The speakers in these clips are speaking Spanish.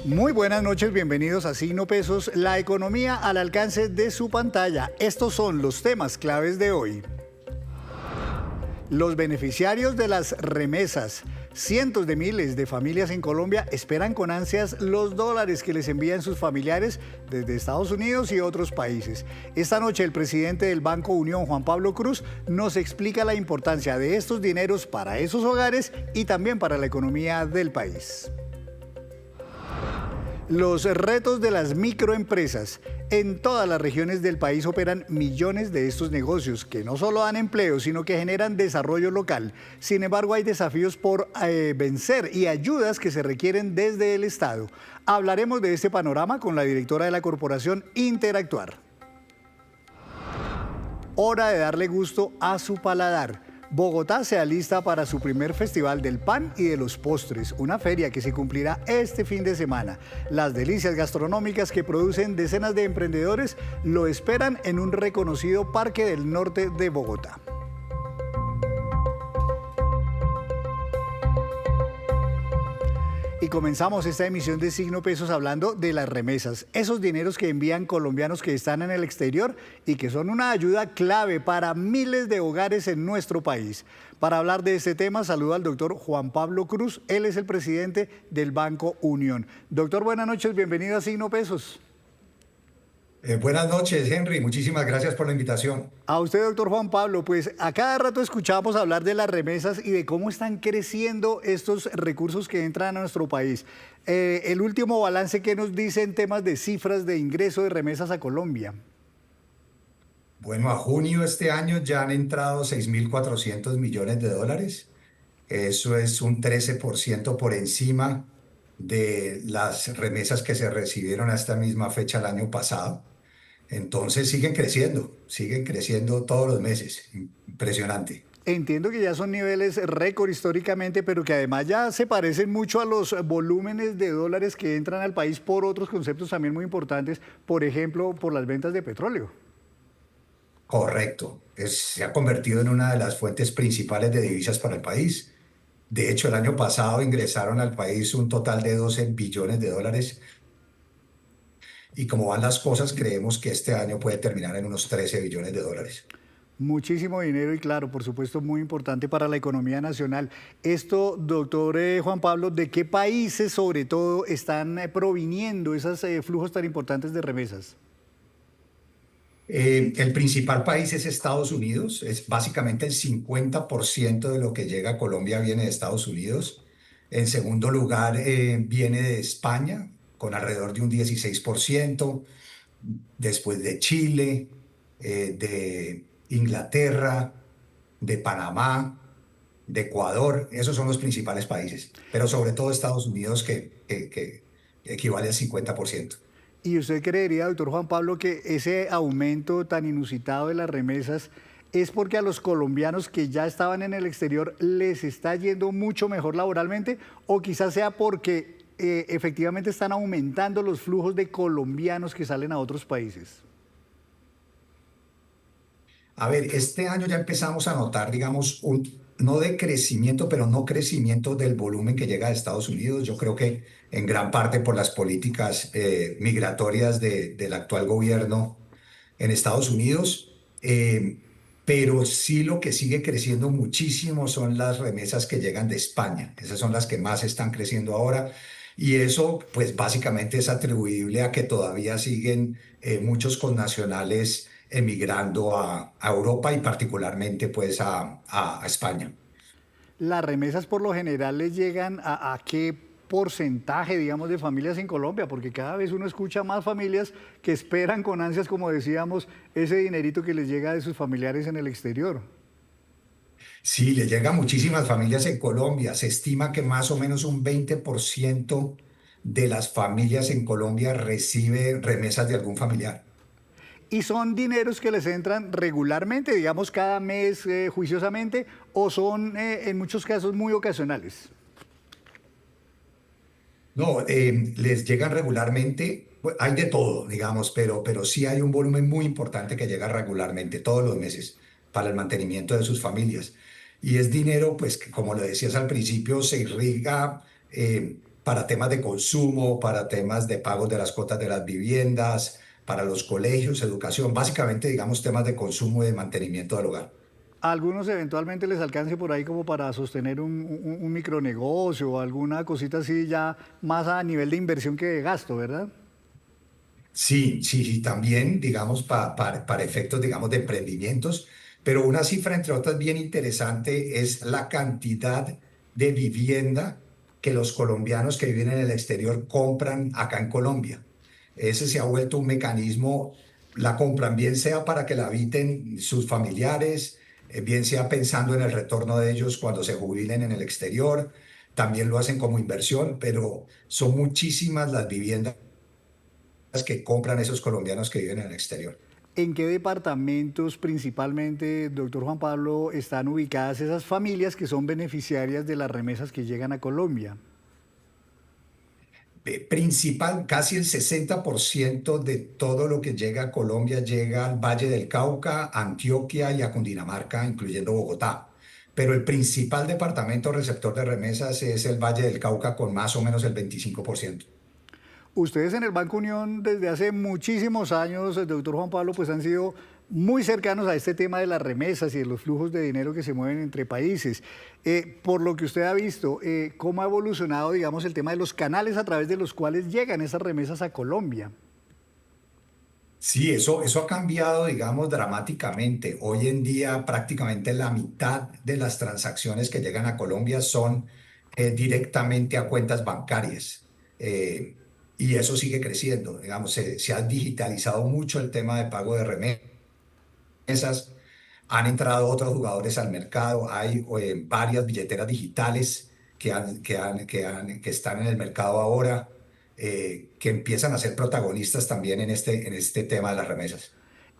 Muy buenas noches, bienvenidos a Signo Pesos, la economía al alcance de su pantalla. Estos son los temas claves de hoy. Los beneficiarios de las remesas. Cientos de miles de familias en Colombia esperan con ansias los dólares que les envían sus familiares desde Estados Unidos y otros países. Esta noche el presidente del Banco Unión, Juan Pablo Cruz, nos explica la importancia de estos dineros para esos hogares y también para la economía del país. Los retos de las microempresas. En todas las regiones del país operan millones de estos negocios que no solo dan empleo, sino que generan desarrollo local. Sin embargo, hay desafíos por vencer y ayudas que se requieren desde el Estado. Hablaremos de este panorama con la directora de la corporación Interactuar. Hora de darle gusto a su paladar. Bogotá se alista para su primer festival del pan y de los postres, una feria que se cumplirá este fin de semana. Las delicias gastronómicas que producen decenas de emprendedores lo esperan en un reconocido parque del norte de Bogotá. Y comenzamos esta emisión de Signo Pesos hablando de las remesas, esos dineros que envían colombianos que están en el exterior y que son una ayuda clave para miles de hogares en nuestro país. Para hablar de este tema, saludo al doctor Juan Pablo Cruz, él es el presidente del Banco Unión. Doctor, buenas noches, bienvenido a Signo Pesos. Buenas noches, Henry. Muchísimas gracias por la invitación. A usted, doctor Juan Pablo, pues a cada rato escuchamos hablar de las remesas y de cómo están creciendo estos recursos que entran a nuestro país. El último balance, ¿qué nos dice en temas de cifras de ingreso de remesas a Colombia? Bueno, a junio de este año ya han entrado 6.400 millones de dólares. Eso es un 13% por encima de las remesas que se recibieron a esta misma fecha el año pasado. Entonces siguen creciendo todos los meses. Impresionante. Entiendo que ya son niveles récord históricamente, pero que además ya se parecen mucho a los volúmenes de dólares que entran al país por otros conceptos también muy importantes, por ejemplo, por las ventas de petróleo. Correcto. Se ha convertido en una de las fuentes principales de divisas para el país. De hecho, el año pasado ingresaron al país un total de 12 billones de dólares. Y como van las cosas, creemos que este año puede terminar en unos 13 billones de dólares. Muchísimo dinero y claro, por supuesto, muy importante para la economía nacional. Esto, doctor Juan Pablo, ¿de qué países sobre todo están proviniendo esos flujos tan importantes de remesas? El principal país es Estados Unidos. Es básicamente el 50% de lo que llega a Colombia viene de Estados Unidos. En segundo lugar, viene de España, con alrededor de un 16%. Después de Chile, de Inglaterra, de Panamá, de Ecuador. Esos son los principales países, pero sobre todo Estados Unidos que equivale al 50%. ¿Y usted creería, doctor Juan Pablo, que ese aumento tan inusitado de las remesas es porque a los colombianos que ya estaban en el exterior les está yendo mucho mejor laboralmente o quizás sea porque efectivamente están aumentando los flujos de colombianos que salen a otros países? A ver, este año ya empezamos a notar, digamos, no de crecimiento, pero no crecimiento del volumen que llega de Estados Unidos. Yo creo que en gran parte por las políticas migratorias del actual gobierno en Estados Unidos. Pero sí lo que sigue creciendo muchísimo son las remesas que llegan de España. Esas son las que más están creciendo ahora. Y eso, pues básicamente es atribuible a que todavía siguen muchos connacionales emigrando a Europa y particularmente pues a España. ¿Las remesas por lo general les llegan a qué porcentaje, digamos, de familias en Colombia? Porque cada vez uno escucha más familias que esperan con ansias, como decíamos, ese dinerito que les llega de sus familiares en el exterior. Sí, le llega a muchísimas familias en Colombia. Se estima que más o menos un 20% de las familias en Colombia recibe remesas de algún familiar. ¿Y son dineros que les entran regularmente, digamos, cada mes juiciosamente, o son en muchos casos muy ocasionales? No, les llegan regularmente, pues, hay de todo, digamos, pero sí hay un volumen muy importante que llega regularmente, todos los meses, para el mantenimiento de sus familias. Y es dinero, pues, que como lo decías al principio, se irriga para temas de consumo, para temas de pagos de las cuotas de las viviendas, para los colegios, educación, básicamente, digamos, temas de consumo y de mantenimiento del hogar. A algunos eventualmente les alcance por ahí como para sostener un micronegocio o alguna cosita así ya más a nivel de inversión que de gasto, ¿verdad? Sí, sí, sí, también, digamos, para efectos, digamos, de emprendimientos, pero una cifra, entre otras, bien interesante es la cantidad de vivienda que los colombianos que viven en el exterior compran acá en Colombia. Ese se ha vuelto un mecanismo, la compran bien sea para que la habiten sus familiares, bien sea pensando en el retorno de ellos cuando se jubilen en el exterior, también lo hacen como inversión, pero son muchísimas las viviendas que compran esos colombianos que viven en el exterior. ¿En qué departamentos principalmente, doctor Juan Pablo, están ubicadas esas familias que son beneficiarias de las remesas que llegan a Colombia? Principal, casi el 60% de todo lo que llega a Colombia llega al Valle del Cauca, a Antioquia y a Cundinamarca, incluyendo Bogotá. Pero el principal departamento receptor de remesas es el Valle del Cauca con más o menos el 25%. Ustedes en el Banco Unión desde hace muchísimos años, doctor Juan Pablo, pues han sido muy cercanos a este tema de las remesas y de los flujos de dinero que se mueven entre países. Por lo que usted ha visto, ¿cómo ha evolucionado, digamos, el tema de los canales a través de los cuales llegan esas remesas a Colombia? Sí, eso ha cambiado, digamos, dramáticamente. Hoy en día prácticamente la mitad de las transacciones que llegan a Colombia son directamente a cuentas bancarias. Eh, y eso sigue creciendo. Digamos, se ha digitalizado mucho el tema de pago de remesas. Han entrado otros jugadores al mercado. Hay varias billeteras digitales que están en el mercado ahora, que empiezan a ser protagonistas también en este tema de las remesas.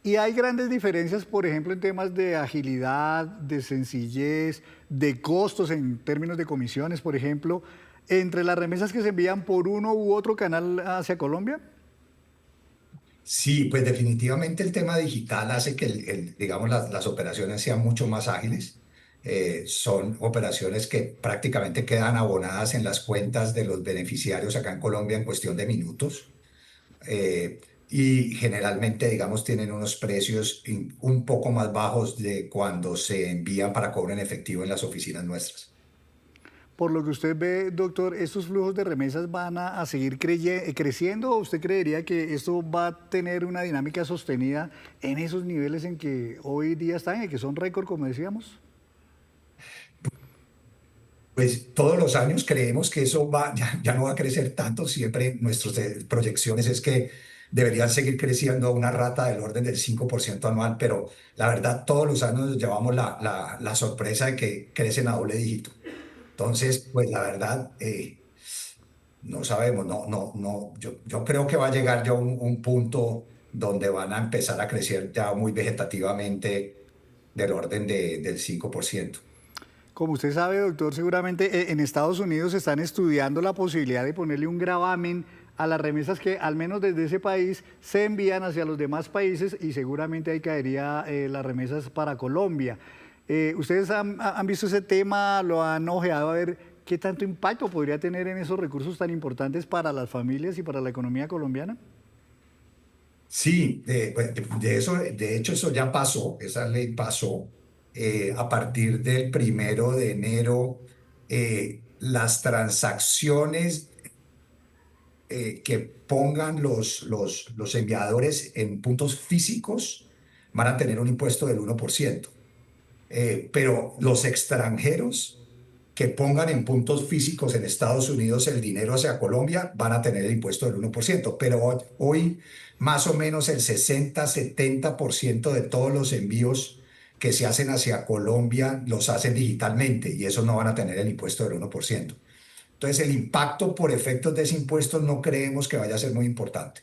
Y hay grandes diferencias, por ejemplo, en temas de agilidad, de sencillez, de costos en términos de comisiones, por ejemplo, entre las remesas que se envían por uno u otro canal hacia Colombia. Sí, pues definitivamente el tema digital hace que, digamos, las operaciones sean mucho más ágiles. Son operaciones que prácticamente quedan abonadas en las cuentas de los beneficiarios acá en Colombia en cuestión de minutos. eh, y generalmente, digamos, tienen unos precios un poco más bajos de cuando se envían para cobro en efectivo en las oficinas nuestras. Por lo que usted ve, doctor, ¿estos flujos de remesas van a seguir creciendo o usted creería que esto va a tener una dinámica sostenida en esos niveles en que hoy día están, y que son récord, como decíamos? Pues todos los años creemos que eso ya no va a crecer tanto. Siempre nuestras proyecciones es que deberían seguir creciendo a una rata del orden del 5% anual, pero la verdad todos los años llevamos la sorpresa de que crecen a doble dígito. Entonces, pues la verdad, no sabemos, no, yo creo que va a llegar ya un punto donde van a empezar a crecer ya muy vegetativamente del orden del 5%. Como usted sabe, doctor, seguramente en Estados Unidos están estudiando la posibilidad de ponerle un gravamen a las remesas que al menos desde ese país se envían hacia los demás países y seguramente ahí caería las remesas para Colombia. ¿Ustedes han visto ese tema, lo han ojeado a ver qué tanto impacto podría tener en esos recursos tan importantes para las familias y para la economía colombiana? Sí, pues, de hecho eso ya pasó, esa ley pasó a partir del 1 de enero. Las transacciones que pongan los enviadores en puntos físicos van a tener un impuesto del 1%. Pero los extranjeros que pongan en puntos físicos en Estados Unidos el dinero hacia Colombia van a tener el impuesto del 1%. Pero hoy más o menos el 60-70% de todos los envíos que se hacen hacia Colombia los hacen digitalmente y esos no van a tener el impuesto del 1%. Entonces el impacto por efectos de ese impuesto no creemos que vaya a ser muy importante.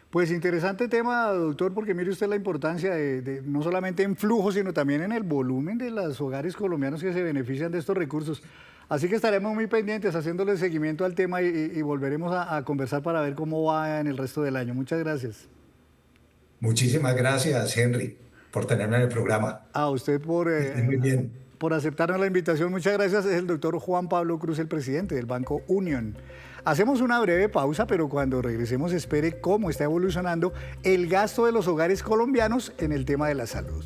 Pues interesante tema, doctor, porque mire usted la importancia no solamente en flujo, sino también en el volumen de los hogares colombianos que se benefician de estos recursos. Así que estaremos muy pendientes haciéndole seguimiento al tema y volveremos a conversar para ver cómo va en el resto del año. Muchas gracias. Muchísimas gracias, Henry, por tenerme en el programa. A usted por Que estés muy bien. por aceptarnos la invitación. Muchas gracias. Es el doctor Juan Pablo Cruz, el presidente del Banco Union. Hacemos una breve pausa, pero cuando regresemos espere cómo está evolucionando el gasto de los hogares colombianos en el tema de la salud.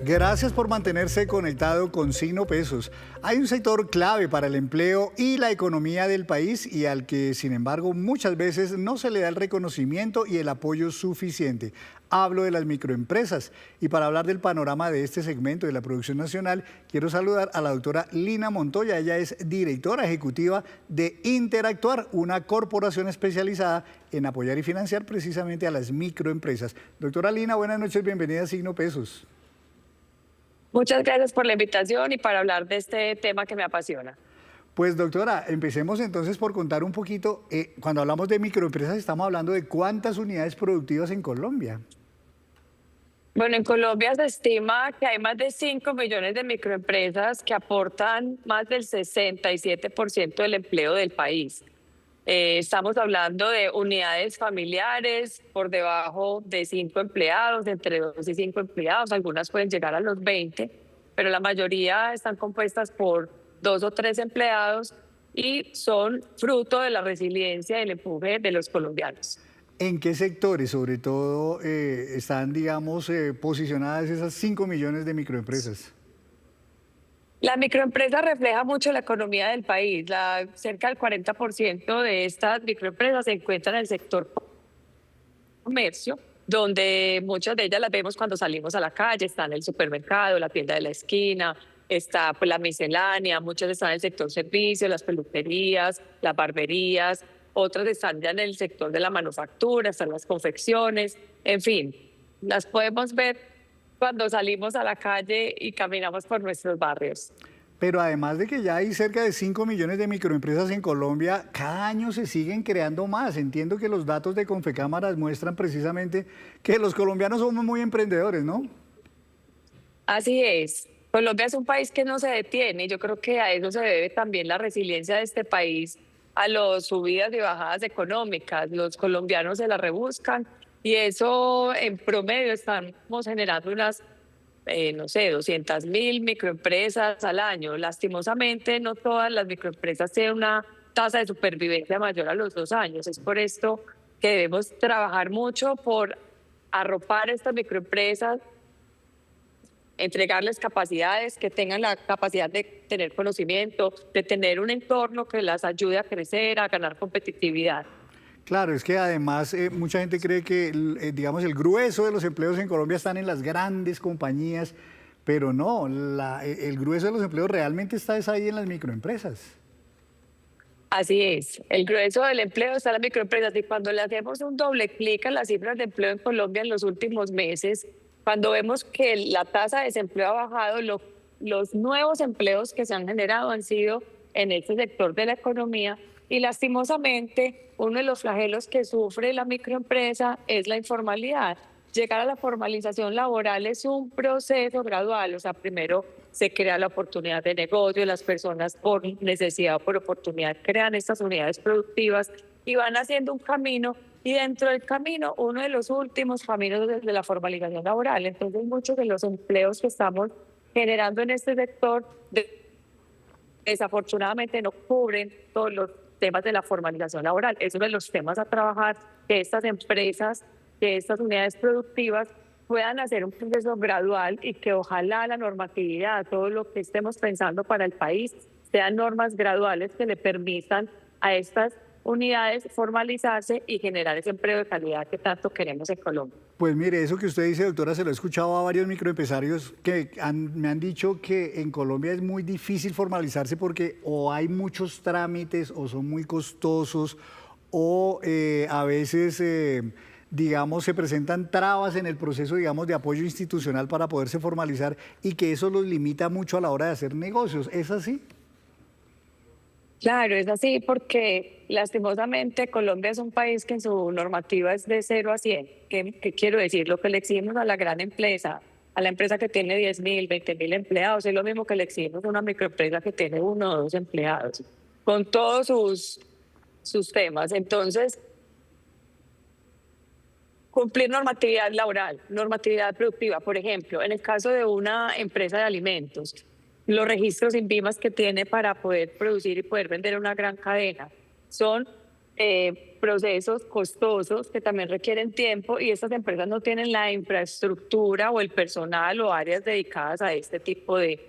Gracias por mantenerse conectado con Signo Pesos. Hay un sector clave para el empleo y la economía del país y al que, sin embargo, muchas veces no se le da el reconocimiento y el apoyo suficiente. Hablo de las microempresas. Y para hablar del panorama de este segmento de la producción nacional, quiero saludar a la doctora Lina Montoya. Ella es directora ejecutiva de Interactuar, una corporación especializada en apoyar y financiar precisamente a las microempresas. Doctora Lina, buenas noches, bienvenida a Signo Pesos. Muchas gracias por la invitación y para hablar de este tema que me apasiona. Pues doctora, empecemos entonces por contar un poquito, cuando hablamos de microempresas estamos hablando de cuántas unidades productivas en Colombia. Bueno, en Colombia se estima que hay más de 5 millones de microempresas que aportan más del 67% del empleo del país. Estamos hablando de unidades familiares por debajo de 5 empleados, entre 2 y 5 empleados, algunas pueden llegar a los 20, pero la mayoría están compuestas por 2 o 3 empleados y son fruto de la resiliencia y el empuje de los colombianos. ¿En qué sectores, sobre todo, están, digamos, posicionadas esas 5 millones de microempresas? La microempresa refleja mucho la economía del país. Cerca del 40% de estas microempresas se encuentran en el sector comercio, donde muchas de ellas las vemos cuando salimos a la calle. Está en el supermercado, la tienda de la esquina, está pues, la miscelánea, muchas están en el sector servicios, las peluquerías, las barberías, otras están ya en el sector de la manufactura, están las confecciones, en fin, las podemos ver cuando salimos a la calle y caminamos por nuestros barrios. Pero además de que ya hay cerca de 5 millones de microempresas en Colombia, cada año se siguen creando más. Entiendo que los datos de Confecámaras muestran precisamente que los colombianos somos muy emprendedores, ¿no? Así es. Colombia es un país que no se detiene y yo creo que a eso se debe también la resiliencia de este país, a las subidas y bajadas económicas. Los colombianos se la rebuscan y eso en promedio estamos generando unas, no sé, 200.000 microempresas al año. Lastimosamente, no todas las microempresas tienen una tasa de supervivencia mayor a los 2 años. Es por esto que debemos trabajar mucho por arropar estas microempresas, entregarles capacidades, que tengan la capacidad de tener conocimiento, de tener un entorno que las ayude a crecer, a ganar competitividad. Claro, es que además mucha gente cree que, digamos, el grueso de los empleos en Colombia están en las grandes compañías, pero no, el grueso de los empleos realmente está ahí en las microempresas. Así es, el grueso del empleo está en las microempresas y cuando le hacemos un doble clic a las cifras de empleo en Colombia en los últimos meses, cuando vemos que la tasa de desempleo ha bajado, los nuevos empleos que se han generado han sido en este sector de la economía y lastimosamente uno de los flagelos que sufre la microempresa es la informalidad. Llegar a la formalización laboral es un proceso gradual, o sea, primero se crea la oportunidad de negocio, las personas por necesidad o por oportunidad crean estas unidades productivas y van haciendo un camino y dentro del camino uno de los últimos caminos desde la formalización laboral. Entonces muchos de los empleos que estamos generando en este sector desafortunadamente no cubren todos los temas de la formalización laboral. Es uno de los temas a trabajar, que estas empresas, que estas unidades productivas puedan hacer un proceso gradual y que ojalá la normatividad, todo lo que estemos pensando para el país, sean normas graduales que le permitan a estas unidades formalizarse y generar ese empleo de calidad que tanto queremos en Colombia. Pues mire, eso que usted dice, doctora, se lo he escuchado a varios microempresarios que me han dicho que en Colombia es muy difícil formalizarse porque o hay muchos trámites o son muy costosos o a veces, digamos, se presentan trabas en el proceso, digamos, de apoyo institucional para poderse formalizar y que eso los limita mucho a la hora de hacer negocios. ¿Es así? Claro, es así porque lastimosamente Colombia es un país que en su normativa es de 0 a 100. ¿Qué quiero decir? Lo que le exigimos a la gran empresa, a la empresa que tiene 10.000, 20.000 empleados, es lo mismo que le exigimos a una microempresa que tiene 1 o 2 empleados, con todos sus temas. Entonces, Cumplir normatividad laboral, normatividad productiva. Por ejemplo, en el caso de una empresa de alimentos, los registros INVIMAS que tiene para poder producir y poder vender una gran cadena son procesos costosos que también requieren tiempo, y estas empresas no tienen la infraestructura o el personal o áreas dedicadas a este tipo de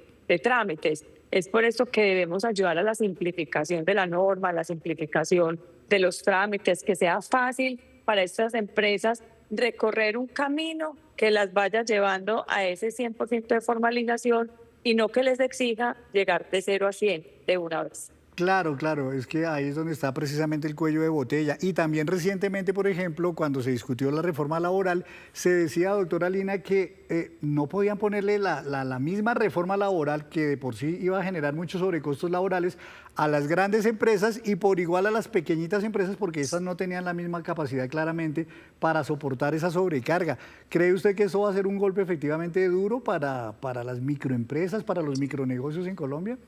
trámites. Es por eso que debemos ayudar a la simplificación de la norma, a la simplificación de los trámites, que sea fácil para estas empresas recorrer un camino que las vaya llevando a ese 100% de formalización y no que les exija llegar de 0 a 100 de una vez. Claro, claro, es que ahí es donde está precisamente el cuello de botella. Y también recientemente, por ejemplo, cuando se discutió la reforma laboral, se decía, doctora Lina, que no podían ponerle la misma reforma laboral, que de por sí iba a generar muchos sobrecostos laborales, a las grandes empresas y por igual a las pequeñitas empresas, porque esas no tenían la misma capacidad claramente para soportar esa sobrecarga. ¿Cree usted que eso va a ser un golpe efectivamente duro para las microempresas, para los micronegocios en Colombia?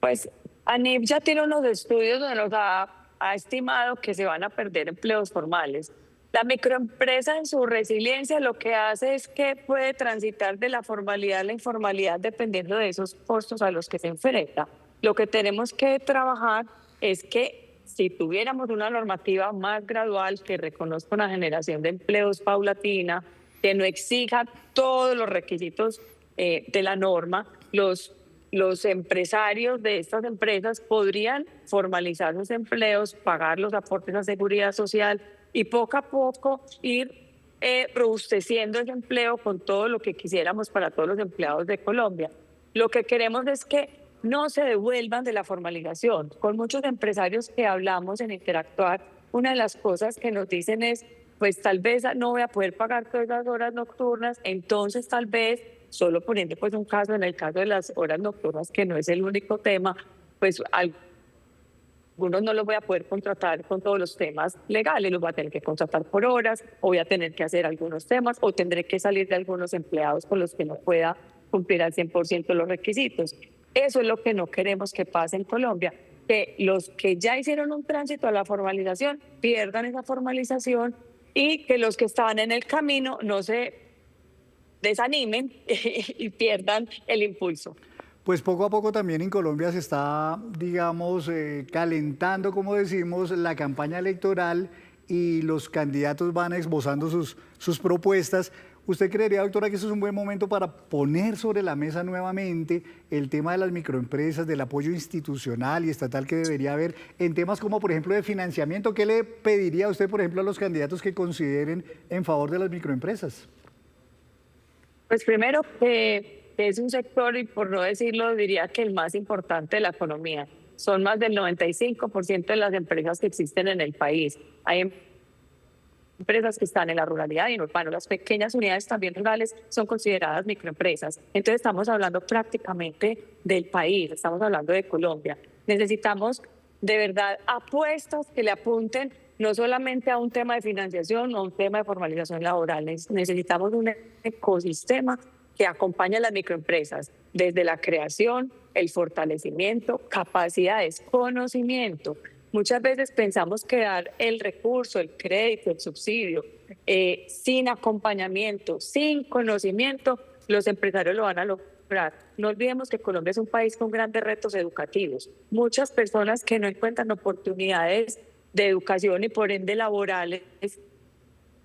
Pues ANIP ya tiene unos estudios donde nos ha estimado que se van a perder empleos formales. La microempresa en su resiliencia lo que hace es que puede transitar de la formalidad a la informalidad dependiendo de esos costos a los que se enfrenta. Lo que tenemos que trabajar es que si tuviéramos una normativa más gradual que reconozca una generación de empleos paulatina, que no exija todos los requisitos de la norma, los empresarios de estas empresas podrían formalizar sus empleos, pagar los aportes a seguridad social y poco a poco ir robusteciendo ese empleo con todo lo que quisiéramos para todos los empleados de Colombia. Lo que queremos es que no se devuelvan de la formalización. Con muchos empresarios que hablamos en Interactuar, una de las cosas que nos dicen es, pues tal vez no voy a poder pagar todas las horas nocturnas, entonces tal vez, solo poniendo pues un caso, en el caso de las horas nocturnas, que no es el único tema, pues algunos no los voy a poder contratar con todos los temas legales, los voy a tener que contratar por horas, o voy a tener que hacer algunos temas, o tendré que salir de algunos empleados con los que no pueda cumplir al 100% los requisitos. Eso es lo que no queremos que pase en Colombia, que los que ya hicieron un tránsito a la formalización pierdan esa formalización y que los que estaban en el camino no se desanimen y pierdan el impulso. Pues poco a poco también en Colombia se está, digamos, calentando, como decimos, la campaña electoral y los candidatos van esbozando sus propuestas. ¿Usted creería, doctora, que eso es un buen momento para poner sobre la mesa nuevamente el tema de las microempresas, del apoyo institucional y estatal que debería haber en temas como, por ejemplo, de financiamiento? ¿Qué le pediría usted, por ejemplo, a los candidatos que consideren en favor de las microempresas? Pues primero, que es un sector, y por no decirlo, diría que el más importante de la economía. Son más del 95% de las empresas que existen en el país. Hay empresas que están en la ruralidad y en urbano. Las pequeñas unidades también rurales son consideradas microempresas. Entonces estamos hablando prácticamente del país, estamos hablando de Colombia. Necesitamos de verdad apuestas que le apunten no solamente a un tema de financiación o a un tema de formalización laboral. Necesitamos un ecosistema que acompañe a las microempresas desde la creación, el fortalecimiento, capacidades, conocimiento. Muchas veces pensamos que dar el recurso, el crédito, el subsidio, sin acompañamiento, sin conocimiento, los empresarios lo van a lograr. No olvidemos que Colombia es un país con grandes retos educativos. Muchas personas que no encuentran oportunidades de educación y por ende laborales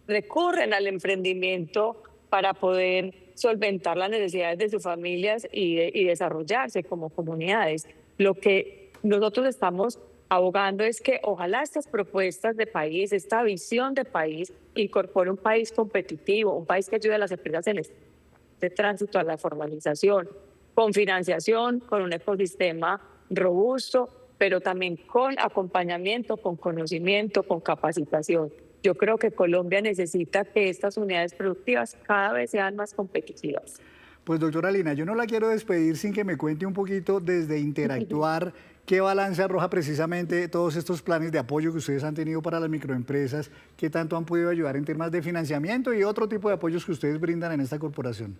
recurren al emprendimiento para poder solventar las necesidades de sus familias y desarrollarse como comunidades. Lo que nosotros estamos abogando es que ojalá estas propuestas de país, esta visión de país, incorpore un país competitivo, un país que ayude a las empresas en este tránsito a la formalización, con financiación, con un ecosistema robusto, pero también con acompañamiento, con conocimiento, con capacitación. Yo creo que Colombia necesita que estas unidades productivas cada vez sean más competitivas. Pues doctora Lina, yo no la quiero despedir sin que me cuente un poquito desde Interactuar qué balance arroja precisamente todos estos planes de apoyo que ustedes han tenido para las microempresas, qué tanto han podido ayudar en temas de financiamiento y otro tipo de apoyos que ustedes brindan en esta corporación.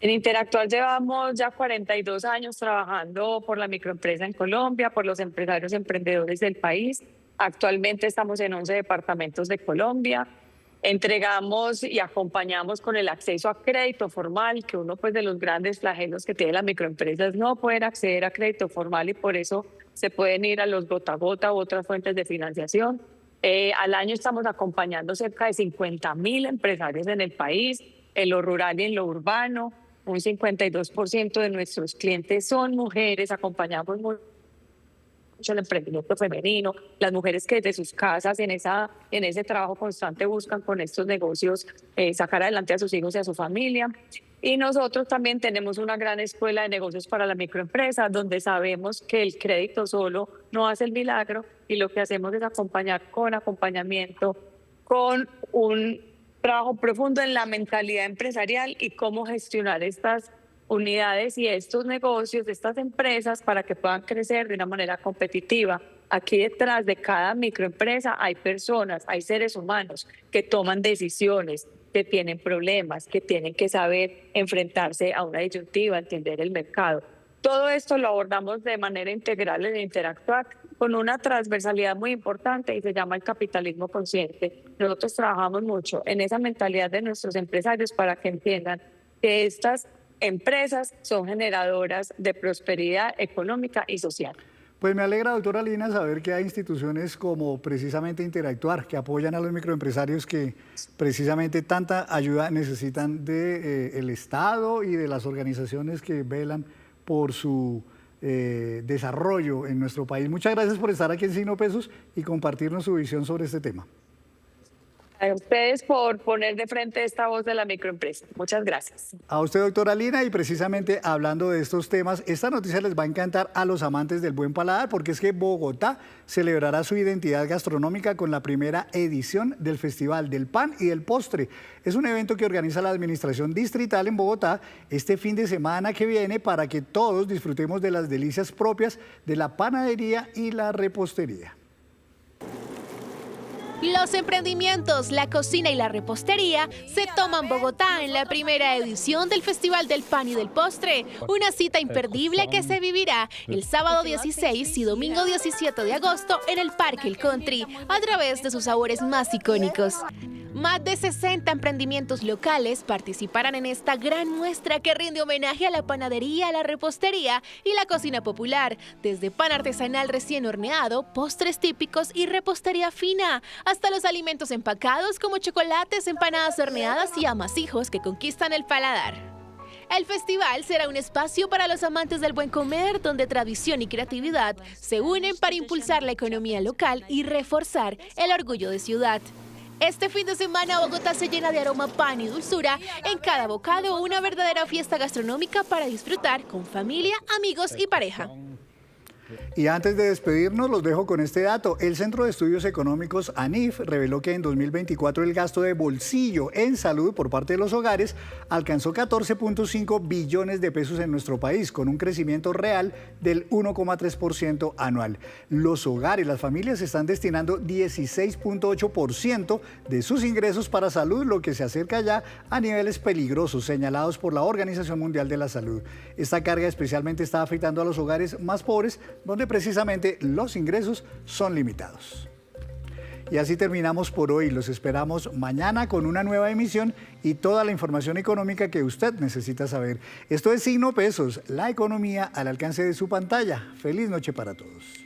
En Interactuar llevamos ya 42 años trabajando por la microempresa en Colombia, por los empresarios emprendedores del país. Actualmente estamos en 11 departamentos de Colombia. Entregamos y acompañamos con el acceso a crédito formal, que uno pues, de los grandes flagelos que tienen las microempresas no pueden acceder a crédito formal y por eso se pueden ir a los gota a gota u otras fuentes de financiación. Al año estamos acompañando cerca de 50.000 empresarios en el país, en lo rural y en lo urbano. Un 52% de nuestros clientes son mujeres, acompañamos mucho el emprendimiento femenino, las mujeres que desde sus casas en ese trabajo constante buscan con estos negocios sacar adelante a sus hijos y a su familia. Y nosotros también tenemos una gran escuela de negocios para la microempresa, donde sabemos que el crédito solo no hace el milagro y lo que hacemos es acompañar con acompañamiento, con un trabajo profundo en la mentalidad empresarial y cómo gestionar estas unidades y estos negocios, estas empresas, para que puedan crecer de una manera competitiva. Aquí detrás de cada microempresa hay personas, hay seres humanos que toman decisiones, que tienen problemas, que tienen que saber enfrentarse a una disyuntiva, entender el mercado. Todo esto lo abordamos de manera integral en Interactuar con una transversalidad muy importante y se llama el capitalismo consciente. Nosotros trabajamos mucho en esa mentalidad de nuestros empresarios para que entiendan que estas empresas son generadoras de prosperidad económica y social. Pues me alegra, doctora Lina, saber que hay instituciones como precisamente Interactuar, que apoyan a los microempresarios que precisamente tanta ayuda necesitan del Estado y de las organizaciones que velan por su desarrollo en nuestro país. Muchas gracias por estar aquí en Signo Pesos y compartirnos su visión sobre este tema. A ustedes por poner de frente esta voz de la microempresa. Muchas gracias. A usted, doctora Lina, y precisamente hablando de estos temas, esta noticia les va a encantar a los amantes del buen paladar, porque es que Bogotá celebrará su identidad gastronómica con la primera edición del Festival del Pan y del Postre. Es un evento que organiza la Administración Distrital en Bogotá este fin de semana que viene para que todos disfrutemos de las delicias propias de la panadería y la repostería. Los emprendimientos, la cocina y la repostería se toman Bogotá en la primera edición del Festival del Pan y del Postre, una cita imperdible que se vivirá el sábado 16 y domingo 17 de agosto en el Parque El Country, a través de sus sabores más icónicos. Más de 60 emprendimientos locales participarán en esta gran muestra que rinde homenaje a la panadería, la repostería y la cocina popular, desde pan artesanal recién horneado, postres típicos y repostería fina, hasta los alimentos empacados como chocolates, empanadas horneadas y amasijos que conquistan el paladar. El festival será un espacio para los amantes del buen comer, donde tradición y creatividad se unen para impulsar la economía local y reforzar el orgullo de ciudad. Este fin de semana Bogotá se llena de aroma, pan y dulzura. En cada bocado, una verdadera fiesta gastronómica para disfrutar con familia, amigos y pareja. Y antes de despedirnos, los dejo con este dato. El Centro de Estudios Económicos, ANIF, reveló que en 2024 el gasto de bolsillo en salud por parte de los hogares alcanzó 14.5 billones de pesos en nuestro país, con un crecimiento real del 1,3% anual. Los hogares, las familias están destinando 16.8% de sus ingresos para salud, lo que se acerca ya a niveles peligrosos señalados por la Organización Mundial de la Salud. Esta carga especialmente está afectando a los hogares más pobres, donde precisamente los ingresos son limitados. Y así terminamos por hoy. Los esperamos mañana con una nueva emisión y toda la información económica que usted necesita saber. Esto es Signo Pesos, la economía al alcance de su pantalla. Feliz noche para todos.